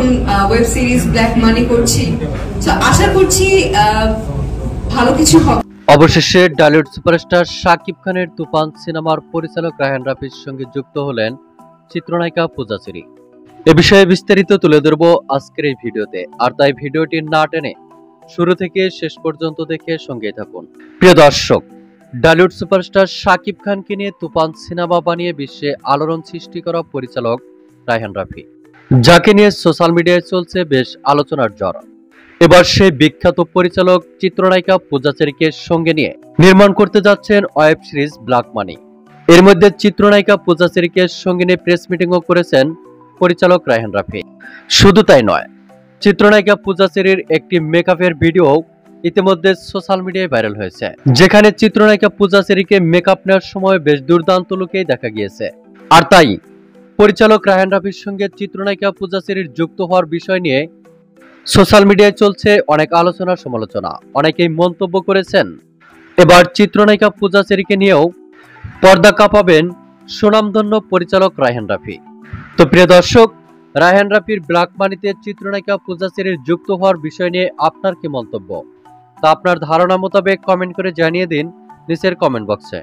এখন web series black money করছি, তো আশা করছি ভালো কিছু হবে। অবশেষে টলিউড সুপারস্টার শাকিব খানের তুফান সিনেমার পরিচালক রায়হান রাফির সঙ্গে যুক্ত হলেন চিত্রনায়িকা পূজা চেরি। এ বিষয়ে বিস্তারিত তুলে ধরব আজকের এই ভিডিওতে, আর তাই ভিডিওটি না টেনে শুরু থেকে শেষ পর্যন্ত দেখে সঙ্গে থাকুন। প্রিয় দর্শক, টলিউড সুপারস্টার শাকিব খানকে নিয়ে তুফান সিনেমা বানিয়ে বিশ্বে আলোড়ন সৃষ্টি করা পরিচালক রায়হান রাফি, যাকে নিয়ে সোশ্যাল মিডিয়ায় চলছে বেশ আলোচনার ঝড়। এবার সেই বিখ্যাত পরিচালক চিত্রনায়িকা পূজা চেরিকে সঙ্গে নিয়ে নির্মাণ করতে যাচ্ছেন ওয়েব সিরিজ ব্ল্যাক মানি। এর মধ্যে চিত্রনায়িকা পূজা চেরিকে সঙ্গে নিয়ে প্রেস মিটিংও করেছেন পরিচালক রায়হান রাফি। শুধু তাই নয়, চিত্রনায়িকা পূজা চেরির একটি মেকআপের ভিডিও ইতিমধ্যে সোশ্যাল মিডিয়ায় ভাইরাল হয়েছে, যেখানে চিত্রনায়িকা পূজা চেরিকে মেকআপ নেওয়ার সময় বেশ দুর্দান্ত লুকেই দেখা গিয়েছে। আর তাই পরিচালক রায়হান রাফির সঙ্গে চিত্রনায়িকা পূজা চেরির যুক্ত হওয়ার বিষয় নিয়ে সোশ্যাল মিডিয়ায় চলছে অনেক আলোচনা সমালোচনা। অনেকেই মন্তব্য করেছেন এবার চিত্রনায়িকা পূজা চেরিকে নিয়েও পর্দা কাঁপাবেন সুনামধন্য পরিচালক রায়হান রাফি। তো প্রিয় দর্শক, রায়হান রাফির ব্ল্যাক মানিতে চিত্রনায়িকা পূজা চেরির যুক্ত হওয়ার বিষয় নিয়ে আপনার কি মন্তব্য, তা আপনার ধারণা মোতাবেক কমেন্ট করে জানিয়ে দিন নিচের কমেন্ট বক্সে।